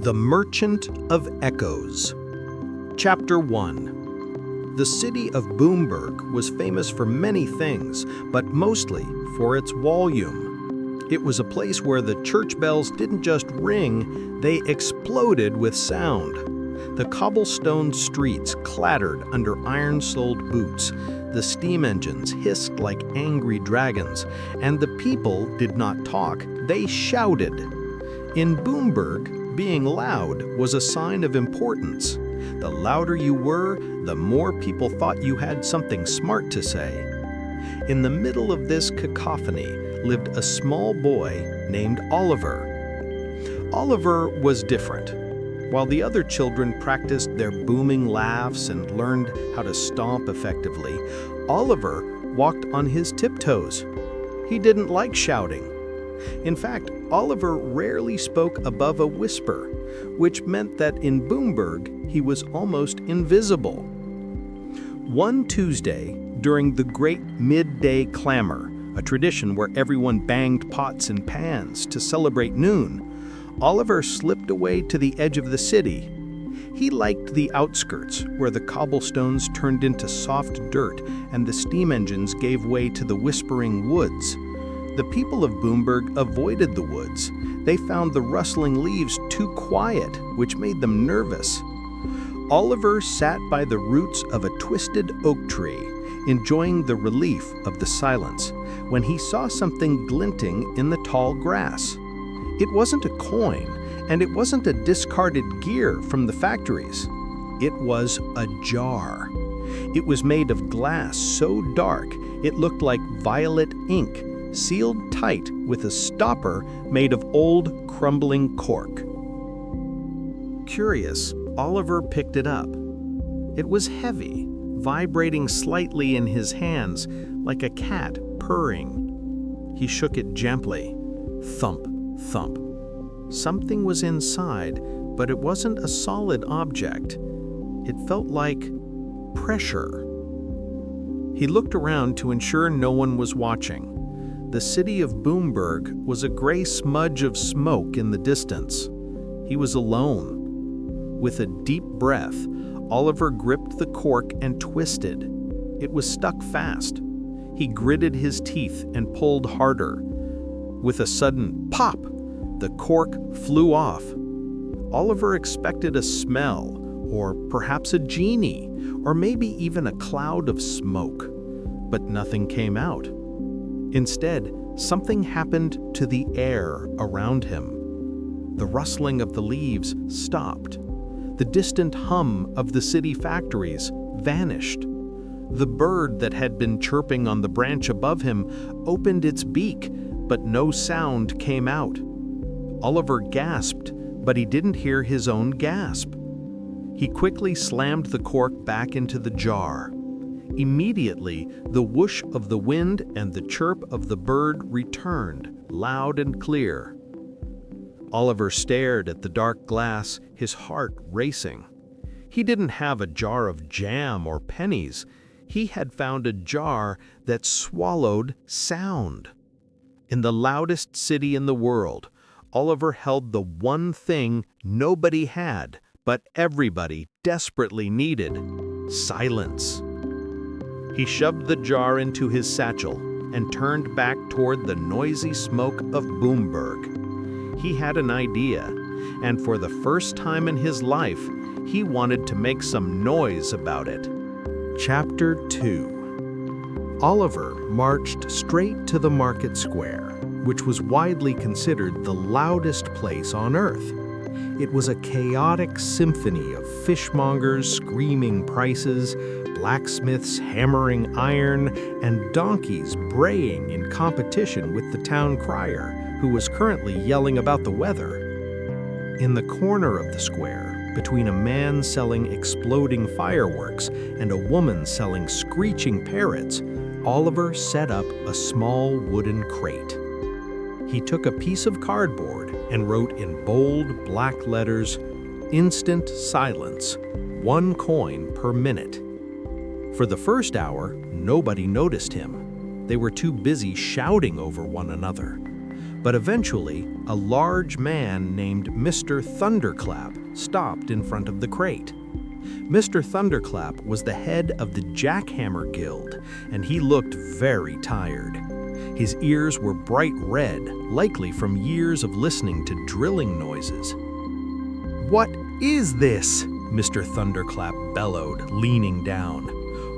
The Merchant of Echoes. Chapter 1. The city of Boomberg was famous for many things, but mostly for its volume. It was a place where the church bells didn't just ring, they exploded with sound. The cobblestone streets clattered under iron-soled boots, the steam engines hissed like angry dragons, and the people did not talk, they shouted. In Boomberg, being loud was a sign of importance. The louder you were, the more people thought you had something smart to say. In the middle of this cacophony lived a small boy named Oliver. Oliver was different. While the other children practiced their booming laughs and learned how to stomp effectively, Oliver walked on his tiptoes. He didn't like shouting. In fact, Oliver rarely spoke above a whisper, which meant that in Boomberg he was almost invisible. One Tuesday, during the great midday clamor, a tradition where everyone banged pots and pans to celebrate noon, Oliver slipped away to the edge of the city. He liked the outskirts, where the cobblestones turned into soft dirt and the steam engines gave way to the whispering woods. The people of Boomberg avoided the woods. They found the rustling leaves too quiet, which made them nervous. Oliver sat by the roots of a twisted oak tree, enjoying the relief of the silence, when he saw something glinting in the tall grass. It wasn't a coin, and it wasn't a discarded gear from the factories. It was a jar. It was made of glass so dark it looked like violet ink, sealed tight with a stopper made of old, crumbling cork. Curious, Oliver picked it up. It was heavy, vibrating slightly in his hands like a cat purring. He shook it gently. Thump, thump. Something was inside, but it wasn't a solid object. It felt like pressure. He looked around to ensure no one was watching. The city of Boomberg was a gray smudge of smoke in the distance. He was alone. With a deep breath, Oliver gripped the cork and twisted. It was stuck fast. He gritted his teeth and pulled harder. With a sudden pop, the cork flew off. Oliver expected a smell, or perhaps a genie, or maybe even a cloud of smoke. But nothing came out. Instead, something happened to the air around him. The rustling of the leaves stopped. The distant hum of the city factories vanished. The bird that had been chirping on the branch above him opened its beak, but no sound came out. Oliver gasped, but he didn't hear his own gasp. He quickly slammed the cork back into the jar. Immediately, the whoosh of the wind and the chirp of the bird returned, loud and clear. Oliver stared at the dark glass, his heart racing. He didn't have a jar of jam or pennies. He had found a jar that swallowed sound. In the loudest city in the world, Oliver held the one thing nobody had, but everybody desperately needed: silence. He shoved the jar into his satchel and turned back toward the noisy smoke of Boomberg. He had an idea, and for the first time in his life, he wanted to make some noise about it. Chapter 2. Oliver marched straight to the market square, which was widely considered the loudest place on earth. It was a chaotic symphony of fishmongers screaming prices, blacksmiths hammering iron, and donkeys braying in competition with the town crier, who was currently yelling about the weather. In the corner of the square, between a man selling exploding fireworks and a woman selling screeching parrots, Oliver set up a small wooden crate. He took a piece of cardboard and wrote in bold black letters, "Instant silence, 1 coin per minute." For the first hour, nobody noticed him. They were too busy shouting over one another. But eventually, a large man named Mr. Thunderclap stopped in front of the crate. Mr. Thunderclap was the head of the Jackhammer Guild, and he looked very tired. His ears were bright red, likely from years of listening to drilling noises. "What is this?" Mr. Thunderclap bellowed, leaning down.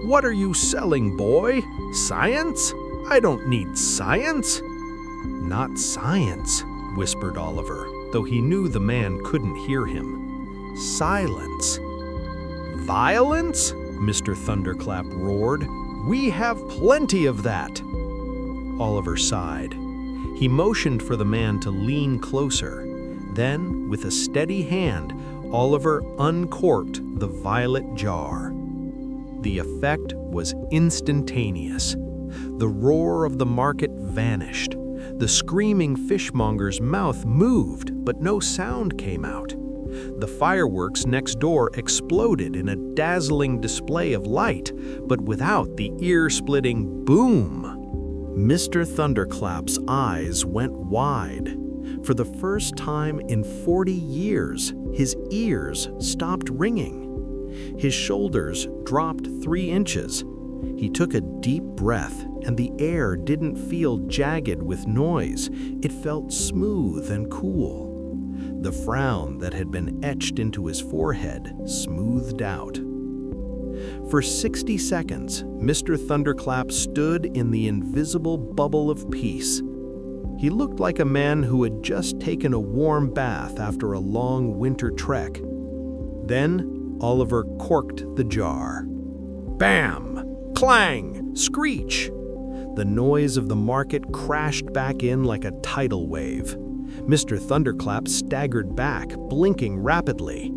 "What are you selling, boy? Science? I don't need science." "Not science," whispered Oliver, though he knew the man couldn't hear him. "Silence." "Violence?" Mr. Thunderclap roared. "We have plenty of that." Oliver sighed. He motioned for the man to lean closer. Then, with a steady hand, Oliver uncorked the violet jar. The effect was instantaneous. The roar of the market vanished. The screaming fishmonger's mouth moved, but no sound came out. The fireworks next door exploded in a dazzling display of light, but without the ear-splitting boom. Mr. Thunderclap's eyes went wide. For the first time in 40 years, his ears stopped ringing. His shoulders dropped 3 inches. He took a deep breath, and the air didn't feel jagged with noise. It felt smooth and cool. The frown that had been etched into his forehead smoothed out. For 60 seconds, Mr. Thunderclap stood in the invisible bubble of peace. He looked like a man who had just taken a warm bath after a long winter trek. Then Oliver corked the jar. Bam! Clang! Screech! The noise of the market crashed back in like a tidal wave. Mr. Thunderclap staggered back, blinking rapidly.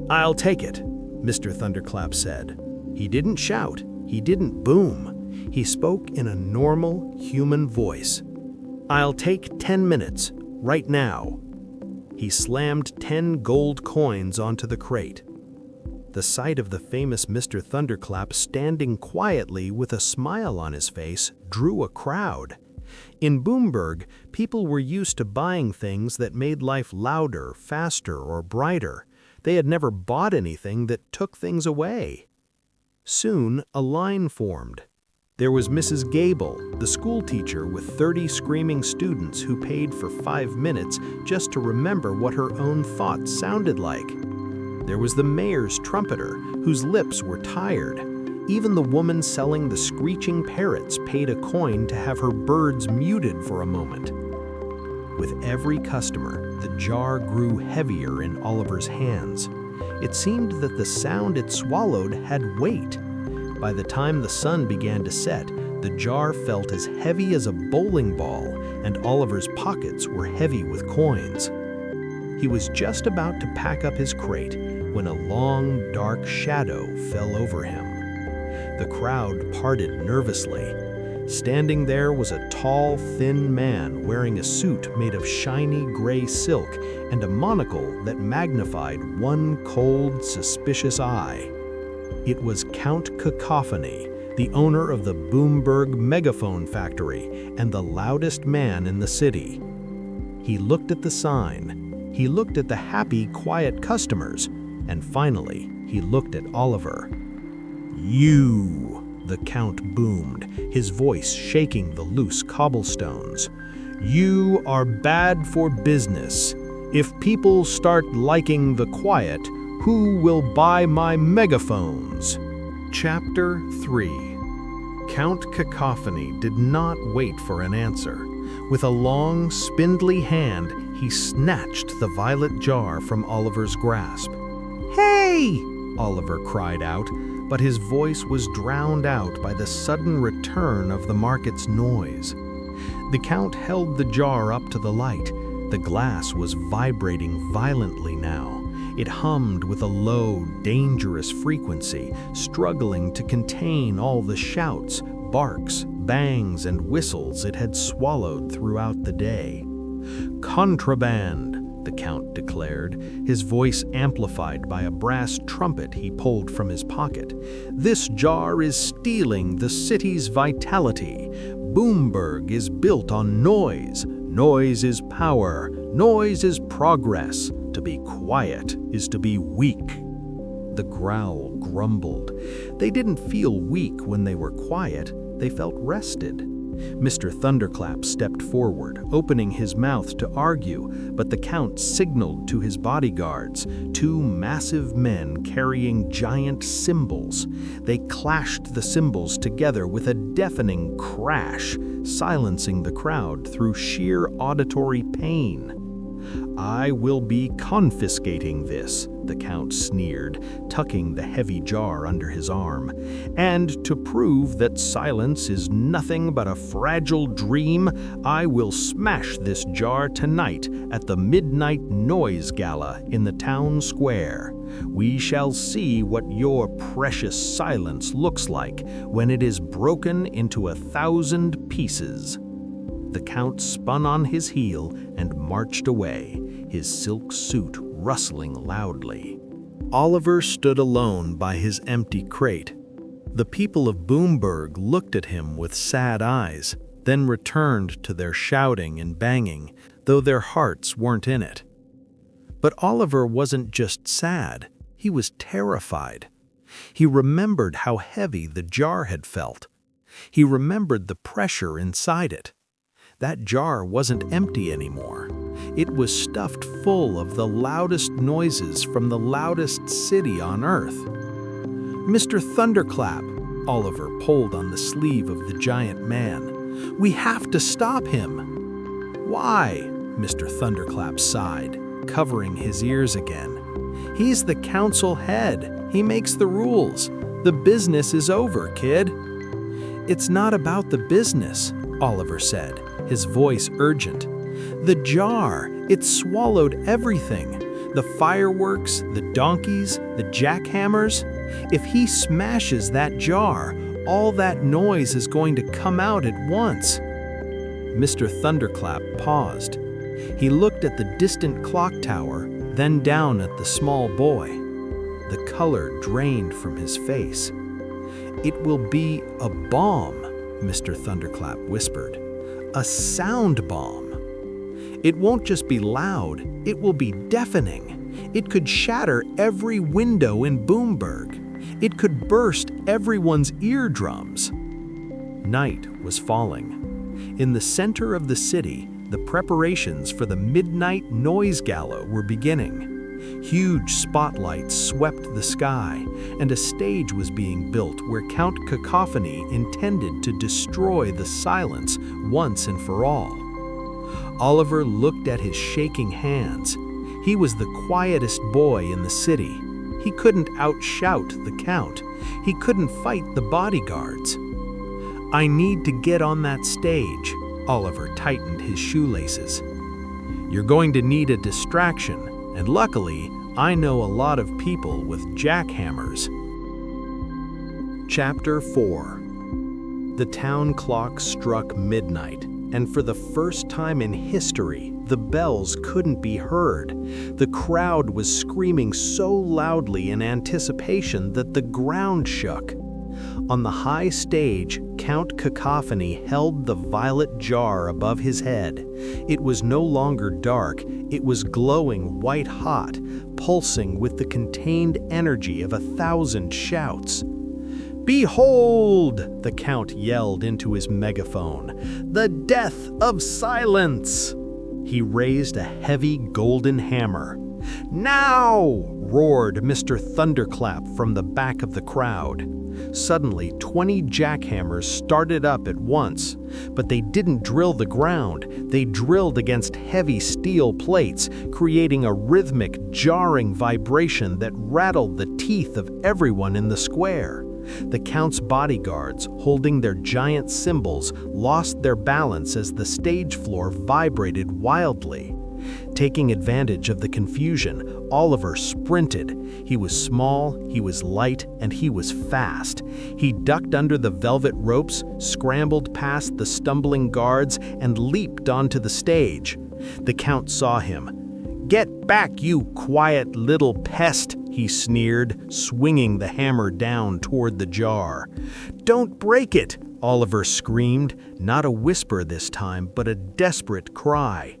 "I'll take it," Mr. Thunderclap said. He didn't shout. He didn't boom. He spoke in a normal, human voice. "I'll take 10 minutes, right now." He slammed 10 gold coins onto the crate. The sight of the famous Mr. Thunderclap standing quietly with a smile on his face drew a crowd. In Boomberg, people were used to buying things that made life louder, faster, or brighter. They had never bought anything that took things away. Soon, a line formed. There was Mrs. Gable, the school teacher with 30 screaming students who paid for 5 minutes just to remember what her own thoughts sounded like. There was the mayor's trumpeter, whose lips were tired. Even the woman selling the screeching parrots paid a coin to have her birds muted for a moment. With every customer, the jar grew heavier in Oliver's hands. It seemed that the sound it swallowed had weight. By the time the sun began to set, the jar felt as heavy as a bowling ball, and Oliver's pockets were heavy with coins. He was just about to pack up his crate when a long, dark shadow fell over him. The crowd parted nervously. Standing there was a tall, thin man wearing a suit made of shiny gray silk and a monocle that magnified one cold, suspicious eye. It was Count Cacophony, the owner of the Boomberg megaphone factory and the loudest man in the city. He looked at the sign. He looked at the happy, quiet customers. And finally, he looked at Oliver. "You," the Count boomed, his voice shaking the loose cobblestones. "You are bad for business. If people start liking the quiet, who will buy my megaphones?" Chapter 3. Count Cacophony did not wait for an answer. With a long, spindly hand, he snatched the violet jar from Oliver's grasp. "Hey!" Oliver cried out, but his voice was drowned out by the sudden return of the market's noise. The Count held the jar up to the light. The glass was vibrating violently now. It hummed with a low, dangerous frequency, struggling to contain all the shouts, barks, bangs, and whistles it had swallowed throughout the day. "Contraband!" the Count declared, his voice amplified by a brass trumpet he pulled from his pocket. "This jar is stealing the city's vitality. Boomberg is built on noise. Noise is power. Noise is progress. To be quiet is to be weak." The growl grumbled. They didn't feel weak when they were quiet. They felt rested. Mr. Thunderclap stepped forward, opening his mouth to argue, but the Count signaled to his bodyguards, two massive men carrying giant cymbals. They clashed the cymbals together with a deafening crash, silencing the crowd through sheer auditory pain. "I will be confiscating this," the Count sneered, tucking the heavy jar under his arm. "And to prove that silence is nothing but a fragile dream, I will smash this jar tonight at the Midnight Noise Gala in the town square. We shall see what your precious silence looks like when it is broken into 1,000 pieces." The Count spun on his heel and marched away, his silk suit rustling loudly. Oliver stood alone by his empty crate. The people of Boomberg looked at him with sad eyes, then returned to their shouting and banging, though their hearts weren't in it. But Oliver wasn't just sad, he was terrified. He remembered how heavy the jar had felt. He remembered the pressure inside it. That jar wasn't empty anymore. It was stuffed full of the loudest noises from the loudest city on Earth. "Mr. Thunderclap," Oliver pulled on the sleeve of the giant man. "We have to stop him." "Why?" Mr. Thunderclap sighed, covering his ears again. "He's the council head. He makes the rules. The business is over, kid." "It's not about the business," Oliver said, his voice urgent. "The jar, it swallowed everything. The fireworks, the donkeys, the jackhammers. If he smashes that jar, all that noise is going to come out at once." Mr. Thunderclap paused. He looked at the distant clock tower, then down at the small boy. The color drained from his face. "It will be a bomb," Mr. Thunderclap whispered. "A sound bomb. It won't just be loud, it will be deafening. It could shatter every window in Boomberg. It could burst everyone's eardrums." Night was falling. In the center of the city, the preparations for the Midnight Noise Gala were beginning. Huge spotlights swept the sky, and a stage was being built where Count Cacophony intended to destroy the silence once and for all. Oliver looked at his shaking hands. He was the quietest boy in the city. He couldn't outshout the Count. He couldn't fight the bodyguards. "I need to get on that stage." Oliver tightened his shoelaces. "You're going to need a distraction, and luckily, I know a lot of people with jackhammers." Chapter 4. The town clock struck midnight, and for the first time in history, the bells couldn't be heard. The crowd was screaming so loudly in anticipation that the ground shook. On the high stage, Count Cacophony held the violet jar above his head. It was no longer dark, it was glowing white-hot, pulsing with the contained energy of 1,000 shouts. "Behold!" the Count yelled into his megaphone. "The death of silence!" He raised a heavy golden hammer. "Now!" roared Mr. Thunderclap from the back of the crowd. Suddenly, 20 jackhammers started up at once, but they didn't drill the ground. They drilled against heavy steel plates, creating a rhythmic, jarring vibration that rattled the teeth of everyone in the square. The Count's bodyguards, holding their giant cymbals, lost their balance as the stage floor vibrated wildly. Taking advantage of the confusion, Oliver sprinted. He was small, he was light, and he was fast. He ducked under the velvet ropes, scrambled past the stumbling guards, and leaped onto the stage. The Count saw him. "Get back, you quiet little pest!" he sneered, swinging the hammer down toward the jar. "Don't break it!" Oliver screamed, not a whisper this time, but a desperate cry.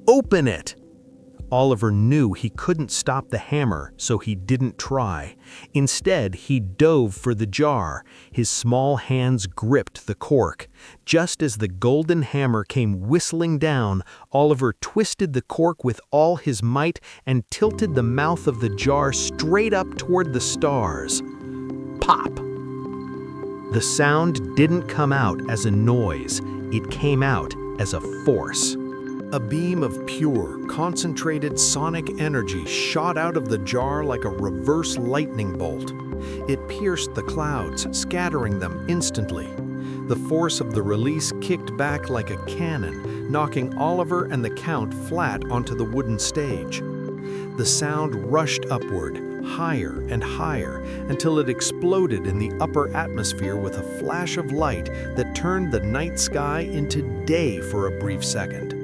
"Open it!" Oliver knew he couldn't stop the hammer, so he didn't try. Instead, he dove for the jar. His small hands gripped the cork. Just as the golden hammer came whistling down, Oliver twisted the cork with all his might and tilted the mouth of the jar straight up toward the stars. Pop! The sound didn't come out as a noise. It came out as a force. A beam of pure, concentrated sonic energy shot out of the jar like a reverse lightning bolt. It pierced the clouds, scattering them instantly. The force of the release kicked back like a cannon, knocking Oliver and the Count flat onto the wooden stage. The sound rushed upward, higher and higher, until it exploded in the upper atmosphere with a flash of light that turned the night sky into day for a brief second.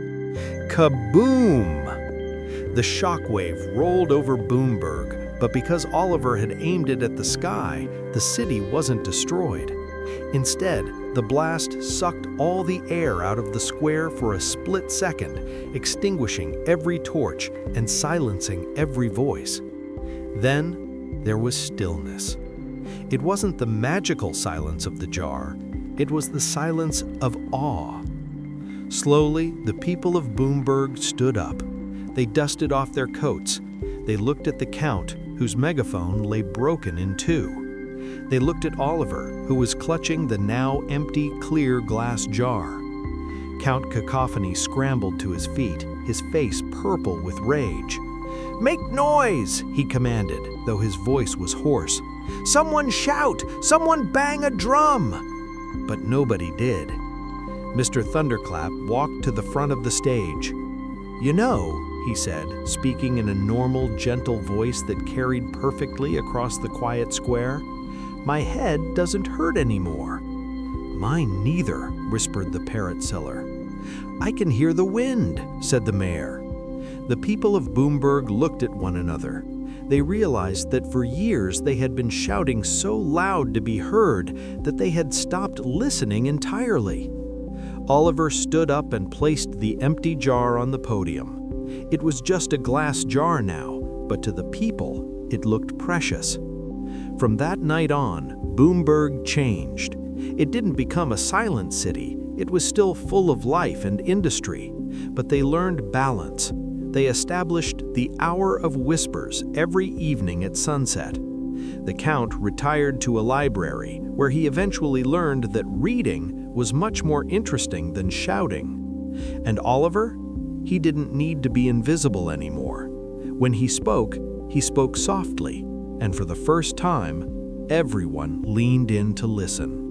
Kaboom! The shockwave rolled over Boomberg, but because Oliver had aimed it at the sky, the city wasn't destroyed. Instead, the blast sucked all the air out of the square for a split second, extinguishing every torch and silencing every voice. Then there was stillness. It wasn't the magical silence of the jar, it was the silence of awe. Slowly, the people of Boomberg stood up. They dusted off their coats. They looked at the Count, whose megaphone lay broken in two. They looked at Oliver, who was clutching the now empty, clear glass jar. Count Cacophony scrambled to his feet, his face purple with rage. "Make noise!" he commanded, though his voice was hoarse. "Someone shout! Someone bang a drum!" But nobody did. Mr. Thunderclap walked to the front of the stage. "You know," he said, speaking in a normal, gentle voice that carried perfectly across the quiet square, "my head doesn't hurt anymore." "Mine neither," whispered the parrot seller. "I can hear the wind," said the mayor. The people of Boomberg looked at one another. They realized that for years they had been shouting so loud to be heard that they had stopped listening entirely. Oliver stood up and placed the empty jar on the podium. It was just a glass jar now, but to the people, it looked precious. From that night on, Boomberg changed. It didn't become a silent city. It was still full of life and industry, but they learned balance. They established the hour of whispers every evening at sunset. The Count retired to a library, where he eventually learned that reading was much more interesting than shouting. And Oliver? He didn't need to be invisible anymore. When he spoke softly, and for the first time, everyone leaned in to listen.